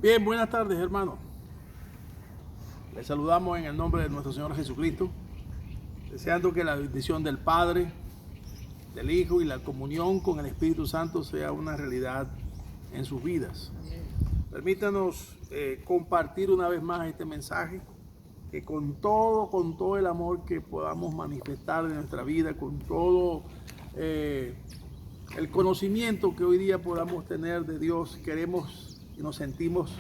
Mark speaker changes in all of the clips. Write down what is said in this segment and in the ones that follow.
Speaker 1: Bien, buenas tardes, hermano. Les saludamos en el nombre de nuestro Señor Jesucristo, deseando que la bendición del Padre, del Hijo y la comunión con el Espíritu Santo sea una realidad en sus vidas. Permítanos compartir una vez más este mensaje, que con todo el amor que podamos manifestar en nuestra vida, con todo el conocimiento que hoy día podamos tener de Dios, queremos y nos sentimos,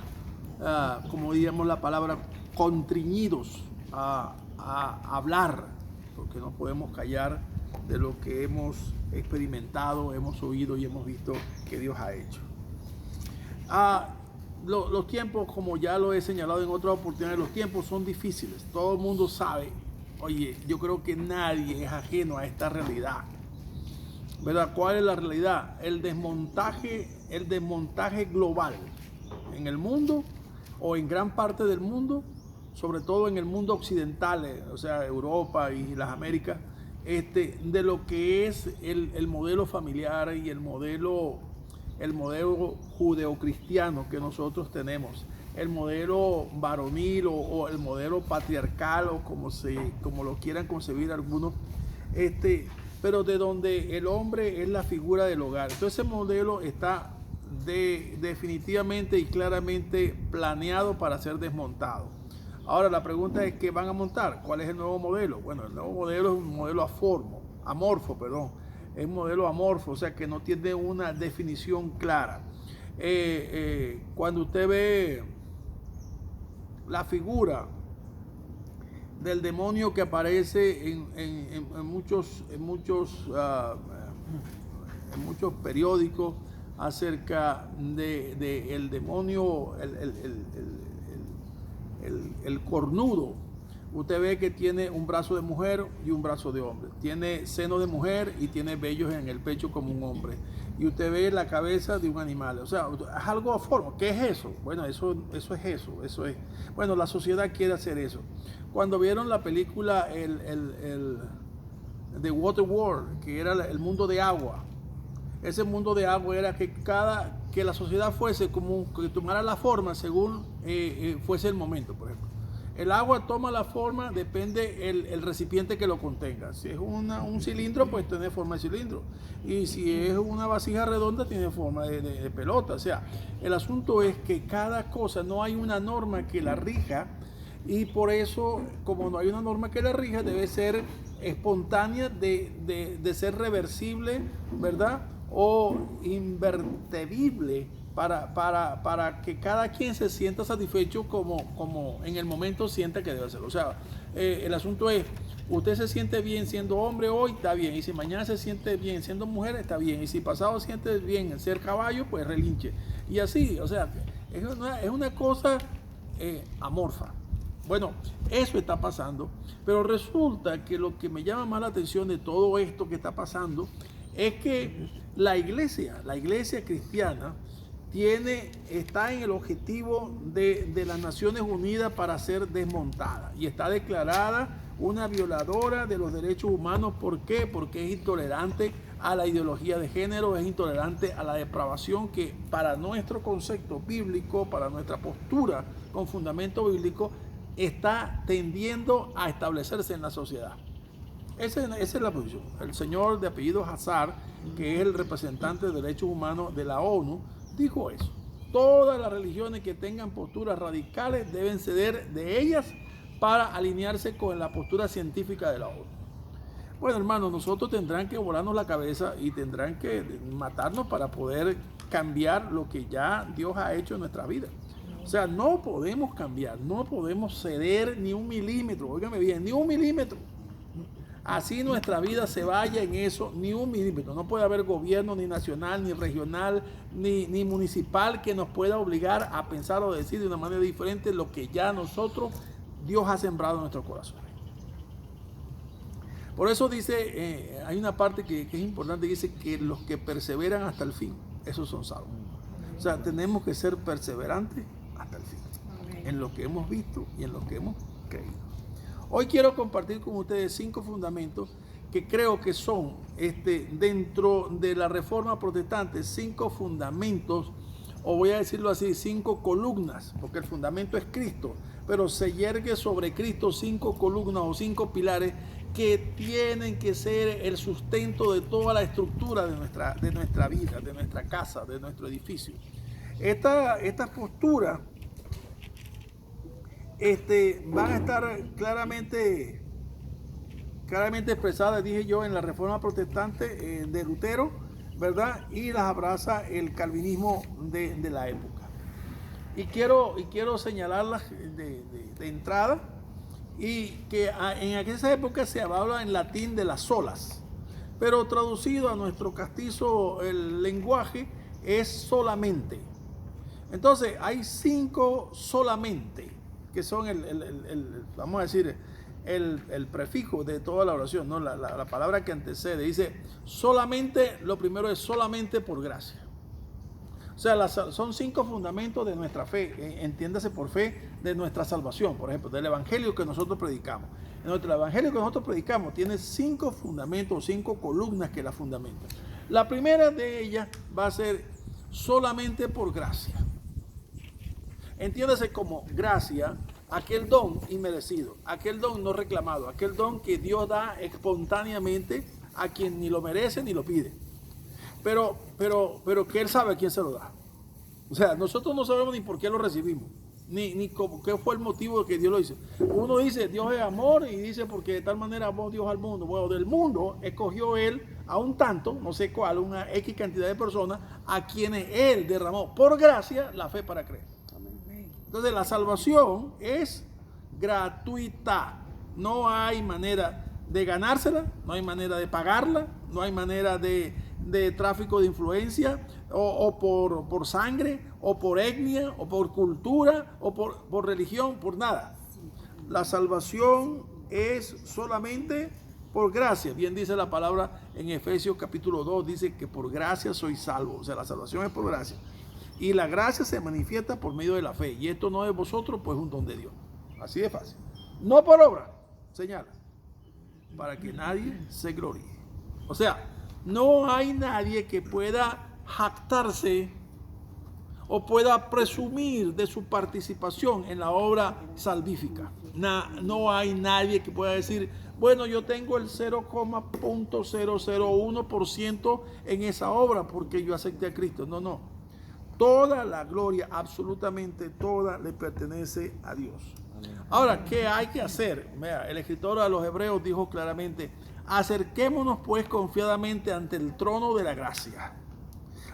Speaker 1: como diríamos la palabra, contriñidos a hablar, porque no podemos callar de lo que hemos experimentado, hemos oído y hemos visto que Dios ha hecho. Los tiempos, como ya lo he señalado en otras oportunidades, los tiempos son difíciles. Todo el mundo sabe. Oye, yo creo que nadie es ajeno a esta realidad, ¿verdad? ¿Cuál es la realidad? El desmontaje global en el mundo o en gran parte del mundo, sobre todo en el mundo occidental, o sea, Europa y las Américas, de lo que es el modelo familiar y el modelo judeocristiano que nosotros tenemos, el modelo varonil o el modelo patriarcal, o como lo quieran concebir algunos, pero de donde el hombre es la figura del hogar. Entonces ese modelo está definitivamente y claramente planeado para ser desmontado. Ahora la pregunta es, ¿qué van a montar? ¿Cuál es el nuevo modelo? Bueno, el nuevo modelo es un modelo amorfo. Es un modelo amorfo, o sea que no tiene una definición clara. Cuando usted ve la figura del demonio que aparece en muchos periódicos acerca de el demonio, el cornudo, usted ve que tiene un brazo de mujer y un brazo de hombre, tiene seno de mujer y tiene vellos en el pecho como un hombre, y usted ve la cabeza de un animal. O sea, es algo a forma. ¿Qué es eso? Bueno, eso es. Bueno, la sociedad quiere hacer eso. Cuando vieron la película The Water World, que era el mundo de agua, ese mundo de agua era que la sociedad fuese como que tomara la forma según fuese el momento. Por ejemplo, el agua toma la forma, depende el recipiente que lo contenga. Si es un cilindro, pues tiene forma de cilindro, y si es una vasija redonda, tiene forma de pelota. O sea, el asunto es que cada cosa, no hay una norma que la rija, y por eso, como no hay una norma que la rija, debe ser espontánea, de ser reversible, ¿verdad? O invertible, para que cada quien se sienta satisfecho como en el momento sienta que debe hacerlo. O sea, el asunto es, usted se siente bien siendo hombre hoy, está bien, y si mañana se siente bien siendo mujer, está bien, y si pasado siente bien ser caballo, pues relinche. Y así, o sea, es una cosa amorfa. Bueno, eso está pasando, pero resulta que lo que me llama más la atención de todo esto que está pasando es que la iglesia cristiana está en el objetivo de las Naciones Unidas para ser desmontada, y está declarada una violadora de los derechos humanos. ¿Por qué? Porque es intolerante a la ideología de género, es intolerante a la depravación que, para nuestro concepto bíblico, para nuestra postura con fundamento bíblico, está tendiendo a establecerse en la sociedad. Esa es la posición. El señor de apellido Hazard, que es el representante de derechos humanos de la ONU, dijo eso. Todas las religiones que tengan posturas radicales deben ceder de ellas para alinearse con la postura científica de la ONU. Bueno, hermanos, nosotros tendrán que volarnos la cabeza y tendrán que matarnos para poder cambiar lo que ya Dios ha hecho en nuestra vida. O sea, no podemos cambiar, no podemos ceder ni un milímetro. Óigame bien, ni un milímetro. Así nuestra vida se vaya en eso, ni un milímetro. No puede haber gobierno ni nacional, ni regional, ni municipal que nos pueda obligar a pensar o decir de una manera diferente lo que ya nosotros, Dios ha sembrado en nuestro corazón. Por eso dice, hay una parte que es importante, dice que los que perseveran hasta el fin, esos son salvos. O sea, tenemos que ser perseverantes hasta el fin, en lo que hemos visto y en lo que hemos creído. Hoy quiero compartir con ustedes 5 fundamentos que creo que son, dentro de la Reforma Protestante, 5 fundamentos o voy a decirlo así, 5 columnas, porque el fundamento es Cristo, pero se yergue sobre Cristo 5 columnas o 5 pilares que tienen que ser el sustento de toda la estructura de nuestra vida, de nuestra casa, de nuestro edificio. Estas posturas van a estar claramente expresadas, dije yo, en la Reforma Protestante de Lutero, ¿verdad? Y las abraza el calvinismo de la época. Y quiero señalarlas de entrada, y que en aquella época se hablaba en latín de las solas, pero traducido a nuestro castizo el lenguaje es solamente. Entonces hay 5 solamente, que son vamos a decir, el prefijo de toda la oración, ¿no? La palabra que antecede. Dice solamente, lo primero es solamente por gracia. O sea, son 5 fundamentos de nuestra fe, entiéndase por fe, de nuestra salvación, por ejemplo, del evangelio que nosotros predicamos. El evangelio que nosotros predicamos tiene 5 fundamentos, 5 columnas que la fundamentan. La primera de ellas va a ser solamente por gracia. Entiéndase como gracia, aquel don inmerecido, aquel don no reclamado, aquel don que Dios da espontáneamente a quien ni lo merece ni lo pide. Pero que Él sabe a quién se lo da. O sea, nosotros no sabemos ni por qué lo recibimos, ni qué fue el motivo de que Dios lo hizo. Uno dice, Dios es amor, y dice, porque de tal manera amó Dios al mundo. Bueno, del mundo escogió Él a un tanto, no sé cuál, una X cantidad de personas, a quienes Él derramó por gracia la fe para creer. Entonces la salvación es gratuita. No hay manera de ganársela, no hay manera de pagarla, no hay manera de tráfico de influencia, o por sangre, o por etnia, o por cultura, o por religión, por nada. La salvación es solamente por gracia. Bien dice la palabra en Efesios capítulo 2, dice que por gracia sois salvos. O sea, la salvación es por gracia. Y la gracia se manifiesta por medio de la fe. Y esto no es de vosotros, pues es un don de Dios. Así de fácil. No por obra, señala, para que nadie se gloríe. O sea, no hay nadie que pueda jactarse o pueda presumir de su participación en la obra salvífica. No hay nadie que pueda decir, bueno, yo tengo el 0,001% en esa obra porque yo acepté a Cristo. No. Toda la gloria, absolutamente toda, le pertenece a Dios. Ahora, ¿qué hay que hacer? Mira, el escritor a los Hebreos dijo claramente, acerquémonos pues confiadamente ante el trono de la gracia.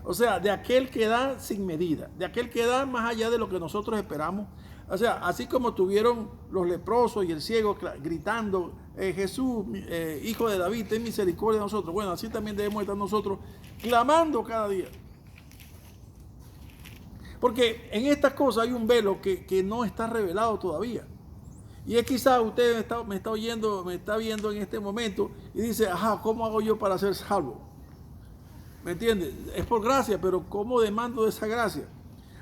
Speaker 1: O sea, de aquel que da sin medida, de aquel que da más allá de lo que nosotros esperamos. O sea, así como tuvieron los leprosos y el ciego gritando, Jesús, hijo de David, ten misericordia de nosotros. Bueno, así también debemos estar nosotros clamando cada día. Porque en estas cosas hay un velo que no está revelado todavía. Y es quizás usted me está viendo en este momento y dice, ajá, ¿cómo hago yo para ser salvo? ¿Me entiende? Es por gracia, pero ¿cómo demando de esa gracia?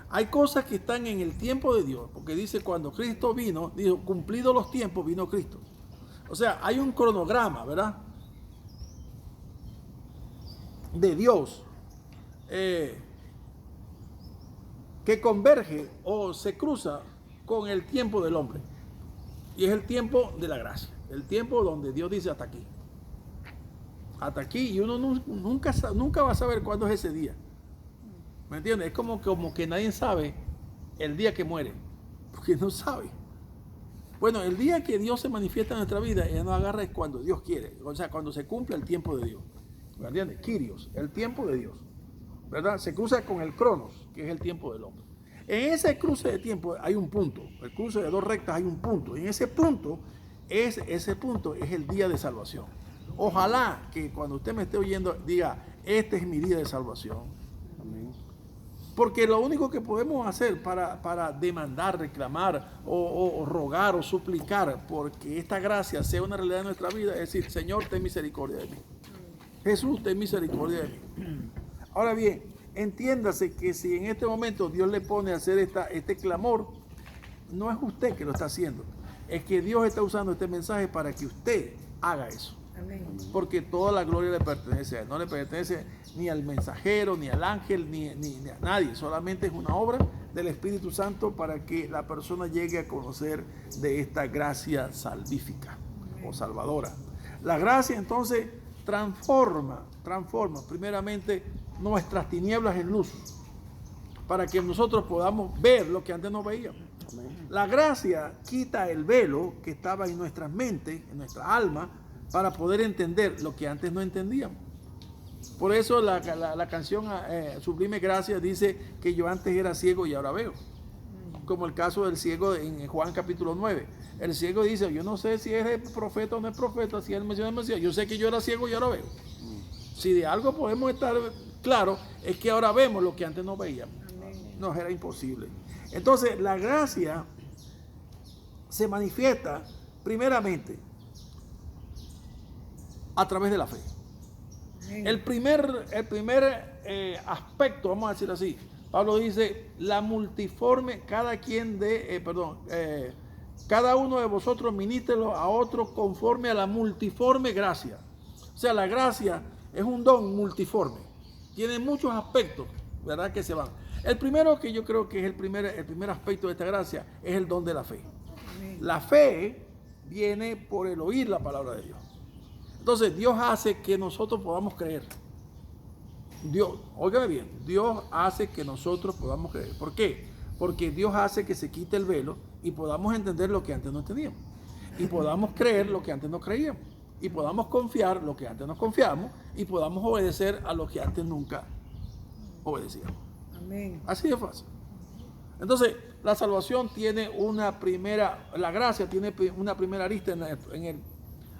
Speaker 1: Hay cosas que están en el tiempo de Dios, porque dice, cuando Cristo vino, dijo, cumplidos los tiempos, vino Cristo. O sea, hay un cronograma, ¿verdad? De Dios. Que converge o se cruza con el tiempo del hombre. Y es el tiempo de la gracia. El tiempo donde Dios dice hasta aquí. Hasta aquí. Y uno nunca va a saber cuándo es ese día. ¿Me entiendes? Es como que nadie sabe el día que muere. Porque no sabe. Bueno, el día que Dios se manifiesta en nuestra vida, ella nos agarra es cuando Dios quiere. O sea, cuando se cumple el tiempo de Dios. ¿Me entiendes? Kyrios, el tiempo de Dios. ¿Verdad? Se cruza con el cronos, que es el tiempo del hombre. En ese cruce de tiempo hay un punto. El cruce de 2 rectas hay un punto. En ese punto es el día de salvación. Ojalá que cuando usted me esté oyendo diga, este es mi día de salvación. Amén. Porque lo único que podemos hacer para demandar, reclamar o rogar o suplicar porque esta gracia sea una realidad en nuestra vida es decir, Señor, ten misericordia de mí. Jesús, ten misericordia de mí. Ahora bien, entiéndase que si en este momento Dios le pone a hacer este clamor, no es usted que lo está haciendo, es que Dios está usando este mensaje para que usted haga eso.
Speaker 2: Amén.
Speaker 1: Porque toda la gloria le pertenece a Él. No le pertenece ni al mensajero, ni al ángel, ni a nadie. Solamente es una obra del Espíritu Santo para que la persona llegue a conocer de esta gracia salvífica o salvadora. La gracia entonces transforma primeramente nuestras tinieblas en luz, para que nosotros podamos ver lo que antes no veíamos. La gracia quita el velo que estaba en nuestras mentes, en nuestra alma, para poder entender lo que antes no entendíamos. Por eso la canción Sublime Gracia dice que yo antes era ciego y ahora veo. Como el caso del ciego en Juan capítulo 9. El ciego dice, yo no sé si es profeta o no es profeta, si él menciona el Mesías. Yo sé que yo era ciego y ahora veo. Si de algo podemos estar claros, es que ahora vemos lo que antes no veíamos. No, era imposible. Entonces, la gracia se manifiesta primeramente a través de la fe. El primer aspecto, vamos a decir así, Pablo dice, la multiforme, cada uno de vosotros ministrelo a otro conforme a la multiforme gracia. O sea, la gracia es un don multiforme. Tiene muchos aspectos, ¿verdad? Que se van. El primero que yo creo que es el primer aspecto de esta gracia es el don de la fe. La fe viene por el oír la palabra de Dios. Entonces Dios hace que nosotros podamos creer. Dios, óigame bien, Dios hace que nosotros podamos creer. ¿Por qué? Porque Dios hace que se quite el velo y podamos entender lo que antes no teníamos. Y podamos creer lo que antes no creíamos. Y podamos confiar lo que antes no confiamos. Y podamos obedecer a lo que antes nunca obedecíamos.
Speaker 2: Amén.
Speaker 1: Así de fácil. Entonces, la salvación tiene la gracia tiene una primera arista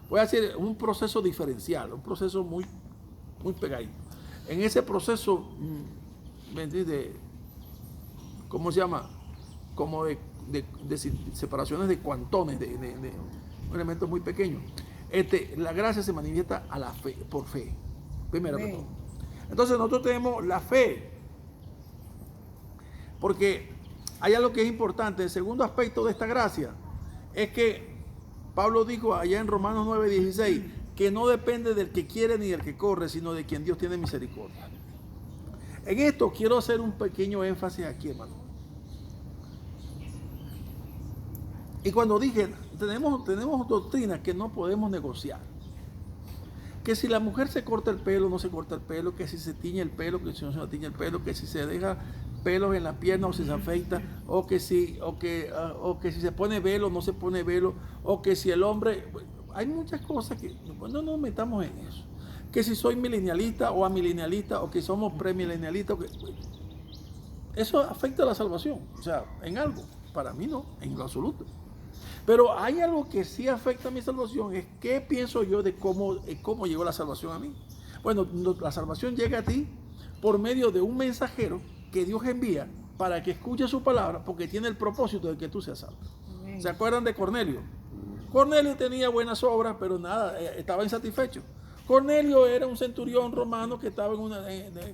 Speaker 1: voy a decir, un proceso diferencial, un proceso muy, muy pegadito. En ese proceso, ¿cómo se llama? Como de separaciones de cuantones, de elementos muy pequeños. La gracia se manifiesta a la fe, por fe, primero que todo. Entonces nosotros tenemos la fe, porque hay algo que es importante. El segundo aspecto de esta gracia es que Pablo dijo allá en Romanos 9:16 que no depende del que quiere ni del que corre, sino de quien Dios tiene misericordia. En esto quiero hacer un pequeño énfasis aquí, hermano. Y cuando dije, tenemos doctrinas que no podemos negociar. Que si la mujer se corta el pelo, no se corta el pelo, que si se tiñe el pelo, que si no se tiñe el pelo, que si se deja pelos en la pierna o si se afeita, o que si se pone velo o no se pone velo, o que si el hombre, hay muchas cosas que no nos metamos en eso. Que si soy milenialista o amilenialista, o que somos premilenialistas, eso afecta a la salvación, o sea, en algo. Para mí no, en lo absoluto. Pero hay algo que sí afecta a mi salvación, es qué pienso yo de cómo llegó la salvación a mí. Bueno, la salvación llega a ti por medio de un mensajero que Dios envía para que escuche su palabra, porque tiene el propósito de que tú seas salvo. Amén. ¿Se acuerdan de Cornelio? Cornelio tenía buenas obras, pero nada, estaba insatisfecho. Cornelio era un centurión romano que estaba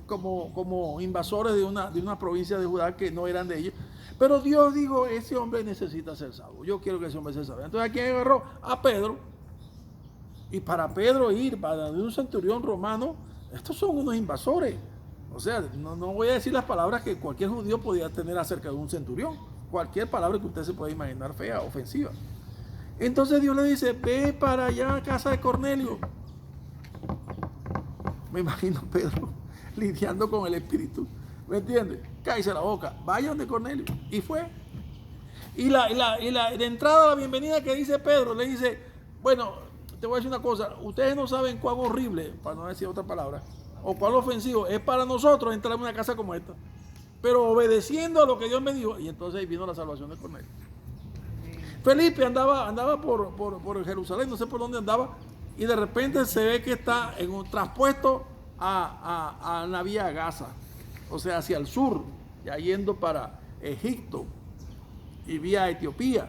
Speaker 1: como invasores de una provincia de Judá que no eran de ellos. Pero Dios dijo, ese hombre necesita ser salvo. Yo quiero que ese hombre sea salvo. Entonces, ¿a quién agarró? A Pedro. Y para Pedro ir para un centurión romano, estos son unos invasores. O sea, no voy a decir las palabras que cualquier judío podía tener acerca de un centurión. Cualquier palabra que usted se pueda imaginar fea, ofensiva. Entonces Dios le dice, ve para allá a casa de Cornelio. Me imagino Pedro lidiando con el Espíritu. ¿Me entiendes? Cállese la boca. Vayan de Cornelio. Y fue. Y de entrada, la bienvenida que dice Pedro, le dice, bueno, te voy a decir una cosa. Ustedes no saben cuán horrible, para no decir otra palabra, o cuán ofensivo es para nosotros entrar en una casa como esta. Pero obedeciendo a lo que Dios me dijo. Y entonces vino la salvación de Cornelio. Felipe andaba por Jerusalén, no sé por dónde andaba. Y de repente se ve que está en un traspuesto a la vía Gaza. O sea, hacia el sur, ya yendo para Egipto y vía Etiopía.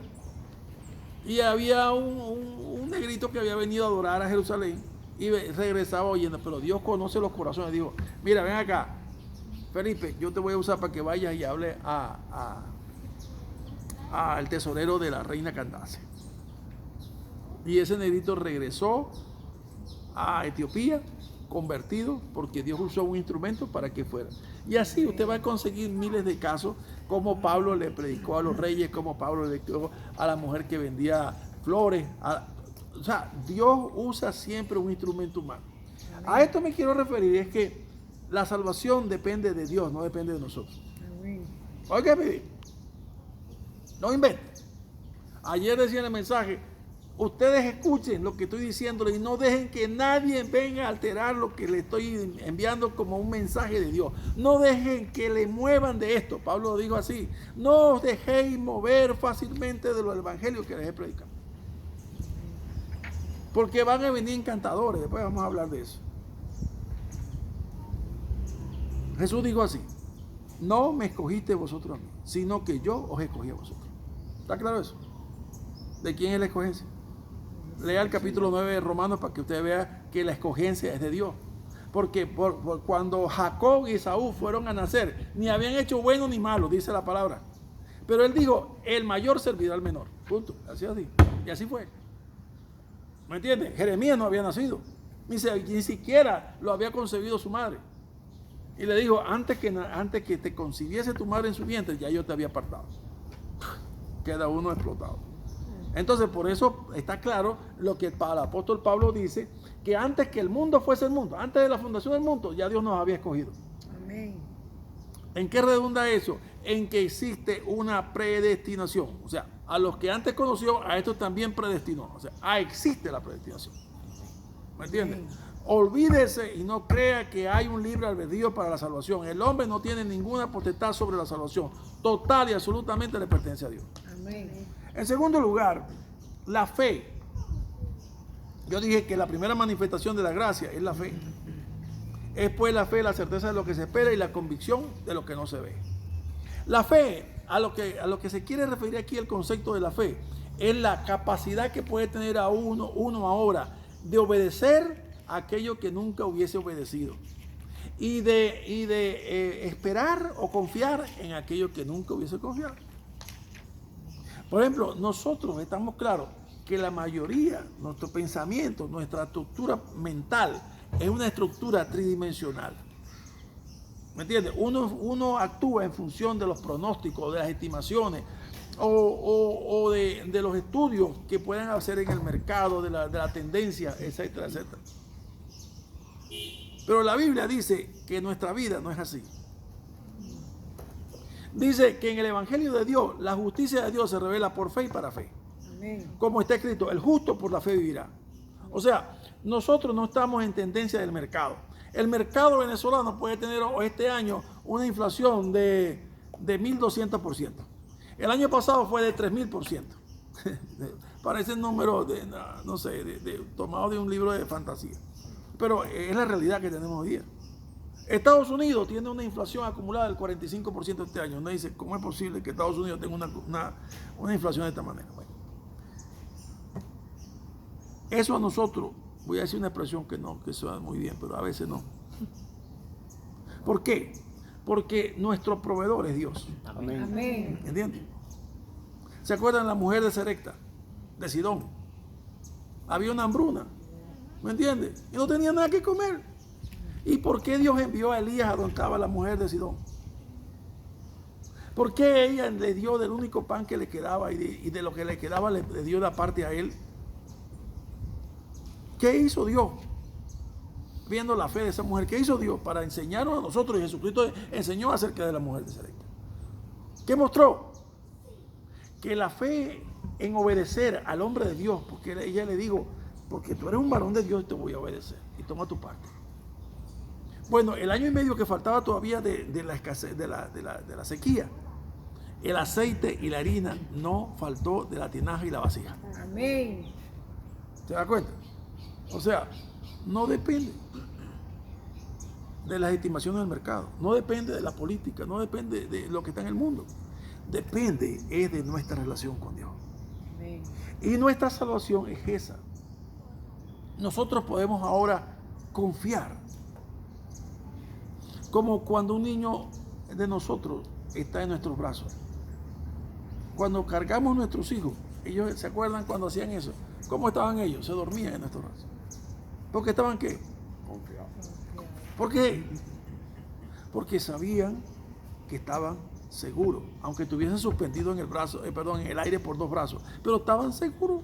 Speaker 1: Y había un negrito que había venido a adorar a Jerusalén y regresaba oyendo, pero Dios conoce los corazones. Dijo, mira, ven acá, Felipe, yo te voy a usar para que vayas y hables al tesorero de la reina Candace. Y ese negrito regresó a Etiopía, convertidos, porque Dios usó un instrumento para que fuera. Y así usted va a conseguir miles de casos, como Pablo le predicó a los reyes, como Pablo le predicó a la mujer que vendía flores. O sea, Dios usa siempre un instrumento humano. Amén. A esto me quiero referir, es que la salvación depende de Dios, no depende de nosotros. Oiga, no inventen. Ayer decía en el mensaje, ustedes escuchen lo que estoy diciéndoles y no dejen que nadie venga a alterar lo que le estoy enviando como un mensaje de Dios. No dejen que le muevan de esto. Pablo lo dijo así. No os dejéis mover fácilmente de los evangelios que les he predicado. Porque van a venir encantadores. Después vamos a hablar de eso. Jesús dijo así. No me escogiste vosotros a mí, sino que yo os escogí a vosotros. ¿Está claro eso? ¿De quién es la escogencia? Lea el capítulo 9 de Romanos para que usted vea que la escogencia es de Dios. Porque cuando Jacob y Esaú fueron a nacer, ni habían hecho bueno ni malo, dice la palabra. Pero él dijo, el mayor servirá al menor. Punto. Así. Y así fue. ¿Me entiendes? Jeremías no había nacido. Ni siquiera lo había concebido su madre. Y le dijo, antes que te concibiese tu madre en su vientre, ya yo te había apartado. Queda uno explotado. Entonces, por eso está claro lo que el apóstol Pablo dice, que antes que el mundo fuese el mundo, antes de la fundación del mundo, ya Dios nos había escogido. Amén. ¿En qué redunda eso? En que existe una predestinación. O sea, a los que antes conoció, a estos también predestinó. O sea, existe la predestinación. ¿Me entiendes? Amén. Olvídese y no crea que hay un libre albedrío para la salvación. El hombre no tiene ninguna potestad sobre la salvación. Total y absolutamente le pertenece a Dios. Amén. En segundo lugar, la fe. Yo dije que la primera manifestación de la gracia es la fe. Es pues la fe, la certeza de lo que se espera y la convicción de lo que no se ve. La fe, a lo que se quiere referir aquí el concepto de la fe, es la capacidad que puede tener uno ahora de obedecer a aquello que nunca hubiese obedecido. Y de esperar o confiar en aquello que nunca hubiese confiado. Por ejemplo, nosotros estamos claros que la mayoría, nuestro pensamiento, nuestra estructura mental es una estructura tridimensional. ¿Me entiendes? Uno actúa en función de los pronósticos, de las estimaciones o de los estudios que puedan hacer en el mercado, de la tendencia, etcétera, etcétera. Pero la Biblia dice que nuestra vida no es así. Dice que en el Evangelio de Dios, la justicia de Dios se revela por fe y para fe. Amén. Como está escrito, el justo por la fe vivirá. O sea, nosotros no estamos en tendencia del mercado. El mercado venezolano puede tener este año una inflación de 1.200%. El año pasado fue de 3.000%. Parece un número tomado de un libro de fantasía. Pero es la realidad que tenemos hoy día. Estados Unidos tiene una inflación acumulada del 45% este año. Uno dice, ¿cómo es posible que Estados Unidos tenga una inflación de esta manera? Bueno, eso a nosotros, voy a decir una expresión que suena muy bien, pero a veces no. ¿Por qué? Porque nuestro proveedor es Dios. Amén. Amén. ¿Entienden? ¿Se acuerdan la mujer de Sarepta, de Sidón? Había una hambruna, ¿me entiendes? Y no tenía nada que comer. ¿Y por qué Dios envió a Elías a donde estaba la mujer de Sidón? ¿Por qué ella le dio del único pan que le quedaba y de lo que le quedaba le dio la parte a él? ¿Qué hizo Dios? Viendo la fe de esa mujer, ¿qué hizo Dios para enseñarnos a nosotros? Y Jesucristo enseñó acerca de la mujer de Sarepta. ¿Qué mostró? Que la fe en obedecer al hombre de Dios, porque ella le dijo, porque tú eres un varón de Dios, te voy a obedecer y toma tu parte. Bueno, el año y medio que faltaba todavía de la escasez, de la sequía, el aceite y la harina no faltó de la tinaja y la vasija. Amén. ¿Se da cuenta? O sea, no depende de las estimaciones del mercado, no depende de la política, no depende de lo que está en el mundo. Depende es de nuestra relación con Dios. Amén. Y nuestra salvación es esa. Nosotros podemos ahora confiar. Como cuando un niño de nosotros está en nuestros brazos. Cuando cargamos a nuestros hijos, ellos se acuerdan cuando hacían eso. ¿Cómo estaban ellos? Se dormían en nuestros brazos. ¿Porque estaban qué?
Speaker 2: Confiados.
Speaker 1: ¿Por qué? Porque sabían que estaban seguros, aunque estuviesen suspendidos en el aire por 2 brazos, pero estaban seguros.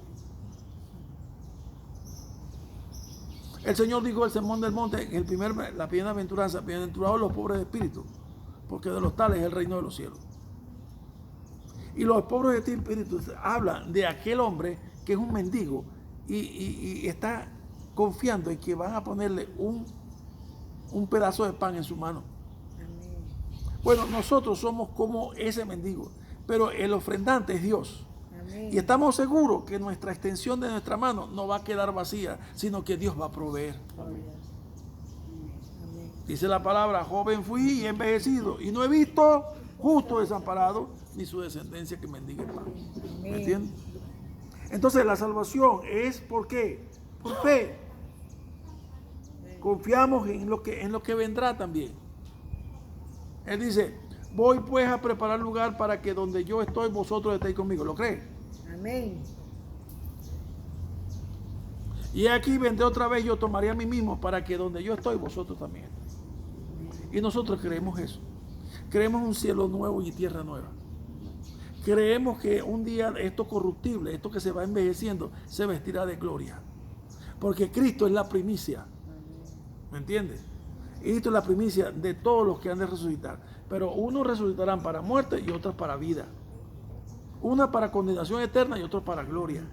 Speaker 1: El Señor dijo el sermón del monte, en la bienaventuranza, bienaventurados los pobres de espíritu, porque de los tales es el reino de los cielos. Y los pobres de espíritu hablan de aquel hombre que es un mendigo y está confiando en que van a ponerle un pedazo de pan en su mano. Bueno, nosotros somos como ese mendigo, pero el ofrendante es Dios.
Speaker 3: Amén.
Speaker 1: Y estamos seguros que nuestra extensión de nuestra mano no va a quedar vacía, sino que Dios va a proveer.
Speaker 3: Amén.
Speaker 1: Dice la palabra, joven fui y envejecido, y no he visto justo desamparado, ni su descendencia que mendigue pan. ¿Me entiendes? Entonces la salvación es ¿por qué? Por fe. Confiamos en lo que vendrá también. Él dice, voy pues a preparar lugar para que donde yo estoy, vosotros estéis conmigo. ¿Lo cree?
Speaker 3: Amén.
Speaker 1: Y aquí vendré otra vez, yo tomaré a mí mismo para que donde yo estoy, vosotros también estéis. Y nosotros creemos eso. Creemos un cielo nuevo y tierra nueva. Creemos que un día esto corruptible, esto que se va envejeciendo, se vestirá de gloria. Porque Cristo es la primicia. ¿Me entiendes? Cristo es la primicia de todos los que han de resucitar. Pero unos resucitarán para muerte y otros para vida. Una para condenación eterna y otros para gloria.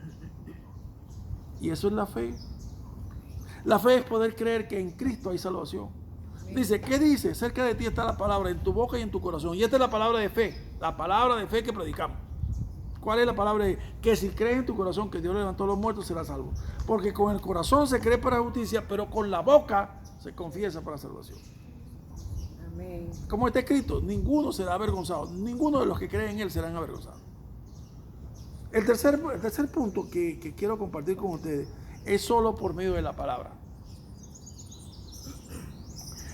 Speaker 1: Y eso es la fe. La fe es poder creer que en Cristo hay salvación. Dice, ¿qué dice? Cerca de ti está la palabra, en tu boca y en tu corazón. Y esta es la palabra de fe, la palabra de fe que predicamos. ¿Cuál es la palabra de fe? Que si crees en tu corazón que Dios levantó a los muertos, serás salvo. Porque con el corazón se cree para justicia, pero con la boca se confiesa para salvación.
Speaker 3: Amén.
Speaker 1: Como está escrito, ninguno será avergonzado. Ninguno de los que creen en Él serán avergonzados. El tercer punto que quiero compartir con ustedes es solo por medio de la palabra.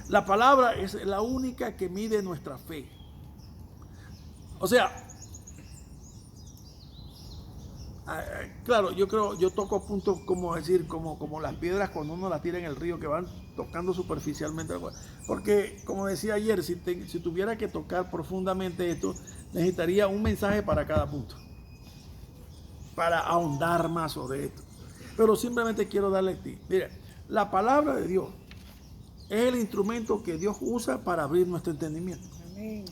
Speaker 1: La palabra es la única que mide nuestra fe. O sea, claro, yo toco puntos como decir, como las piedras cuando uno las tira en el río que van tocando superficialmente. Porque, como decía ayer, si tuviera que tocar profundamente esto, necesitaría un mensaje para cada punto, para ahondar más sobre esto. Pero simplemente quiero darle a ti. Mira, la palabra de Dios es el instrumento que Dios usa para abrir nuestro entendimiento.
Speaker 3: Amén.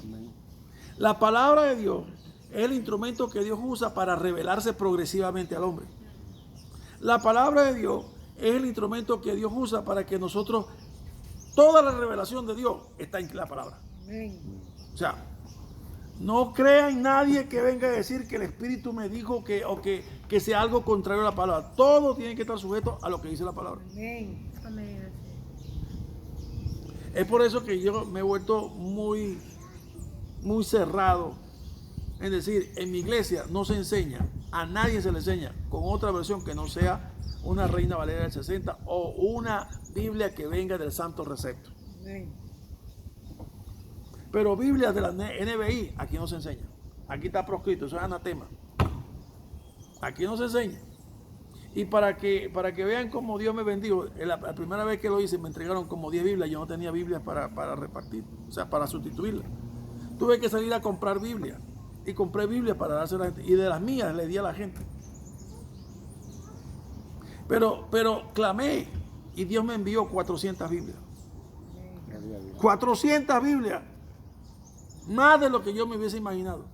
Speaker 1: La palabra de Dios es el instrumento que Dios usa para revelarse progresivamente al hombre. La palabra de Dios es el instrumento que Dios usa para que nosotros, toda la revelación de Dios está en la palabra.
Speaker 3: Amén.
Speaker 1: O sea, no crea en nadie que venga a decir que el Espíritu me dijo que sea algo contrario a la palabra. Todo tiene que estar sujeto a lo que dice la palabra.
Speaker 3: Amén. Amén.
Speaker 1: Es por eso que yo me he vuelto muy, muy cerrado en decir, en mi iglesia no se enseña, a nadie se le enseña con otra versión que no sea una Reina Valera del 60 o una Biblia que venga del Santo Recepto.
Speaker 3: Amén.
Speaker 1: Pero Biblias de la NBI aquí no se enseña. Aquí está proscrito, eso es anatema. Aquí no se enseña. Y para que vean cómo Dios me bendijo, la primera vez que lo hice me entregaron como 10 Biblias, yo no tenía Biblias para repartir, o sea, para sustituirlas. Tuve que salir a comprar Biblias y compré Biblias para dársela a la gente y de las mías le di a la gente. Pero clamé y Dios me envió 400 Biblias. 400 Biblias, más de lo que yo me hubiese imaginado.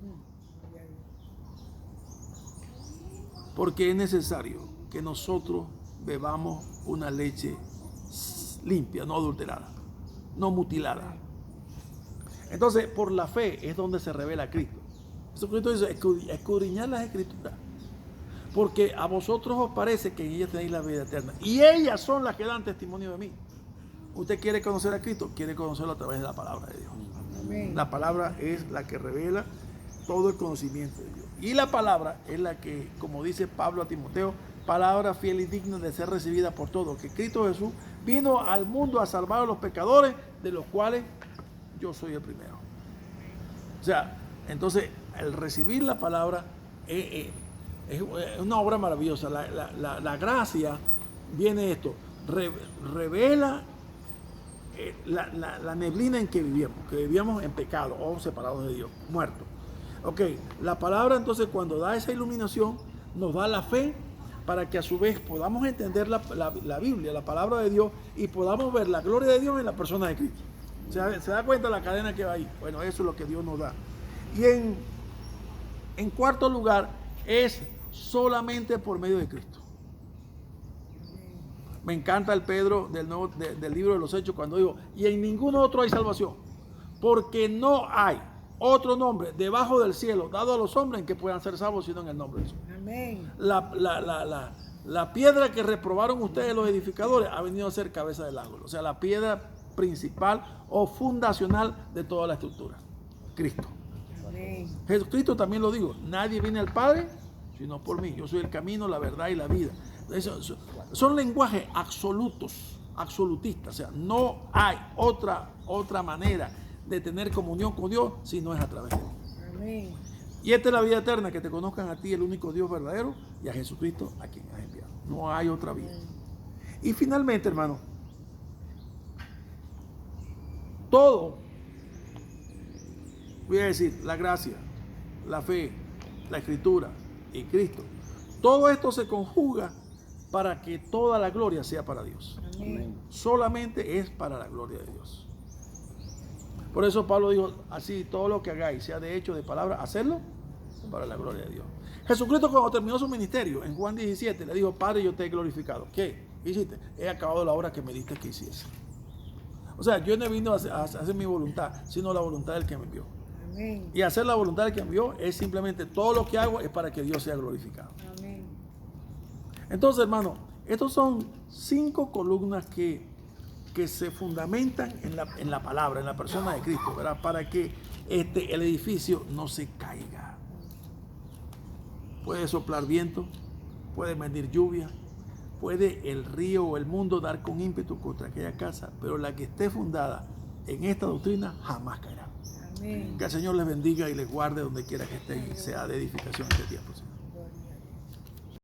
Speaker 1: Porque es necesario que nosotros bebamos una leche limpia, no adulterada, no mutilada. Entonces, por la fe es donde se revela Cristo. Jesucristo dice, escudriñad las Escrituras, porque a vosotros os parece que en ellas tenéis la vida eterna. Y ellas son las que dan testimonio de mí. Usted quiere conocer a Cristo, quiere conocerlo a través de la palabra de Dios.
Speaker 3: Amén.
Speaker 1: La palabra es la que revela todo el conocimiento de Dios. Y la palabra es la que, como dice Pablo a Timoteo, palabra fiel y digna de ser recibida por todos, que Cristo Jesús vino al mundo a salvar a los pecadores, de los cuales yo soy el primero. O sea, entonces, el recibir la palabra es una obra maravillosa. La gracia viene esto. revela la neblina en que vivíamos en pecado o separados de Dios, muertos. Ok, la palabra entonces cuando da esa iluminación nos da la fe para que a su vez podamos entender la Biblia, la palabra de Dios, y podamos ver la gloria de Dios en la persona de Cristo. ¿Se da cuenta la cadena que va ahí? Bueno, eso es lo que Dios nos da. Y en cuarto lugar, es solamente por medio de Cristo. Me encanta el Pedro del libro de los Hechos cuando digo, y en ningún otro hay salvación, porque no hay otro nombre debajo del cielo dado a los hombres en que puedan ser salvos sino en el nombre de Jesús.
Speaker 3: Amén.
Speaker 1: La piedra que reprobaron ustedes los edificadores ha venido a ser cabeza del ángulo, o sea, la piedra principal o fundacional de toda la estructura, Cristo.
Speaker 3: Amén.
Speaker 1: Jesucristo también lo digo, nadie viene al Padre sino por mí, yo soy el camino, la verdad y la vida. Son lenguajes absolutistas, o sea, no hay otra manera de tener comunión con Dios si no es a través de Él.
Speaker 3: Amén.
Speaker 1: Y esta es la vida eterna, que te conozcan a ti, el único Dios verdadero, y a Jesucristo a quien has enviado. No hay otra vida. Y finalmente, hermano, todo, voy a decir, la gracia, la fe, la escritura y Cristo, todo esto se conjuga para que toda la gloria sea para Dios.
Speaker 3: Amén.
Speaker 1: Solamente es para la gloria de Dios. Por eso Pablo dijo, así todo lo que hagáis, sea de hecho, de palabra, hacerlo para la gloria de Dios. Jesucristo cuando terminó su ministerio, en Juan 17, le dijo, Padre, yo te he glorificado. ¿Qué hiciste? He acabado la obra que me diste que hiciese. O sea, yo no he venido a hacer mi voluntad, sino la voluntad del que me envió.
Speaker 3: Amén.
Speaker 1: Y hacer la voluntad del que me envió es simplemente todo lo que hago es para que Dios sea glorificado.
Speaker 3: Amén.
Speaker 1: Entonces, hermano, estos son 5 columnas que se fundamentan en la palabra, en la persona de Cristo, ¿verdad? Para que el edificio no se caiga. Puede soplar viento, puede venir lluvia, puede el río o el mundo dar con ímpetu contra aquella casa, pero la que esté fundada en esta doctrina jamás caerá.
Speaker 3: Amén.
Speaker 1: Que el Señor les bendiga y les guarde donde quiera que estén y sea de edificación este tiempo, Señor.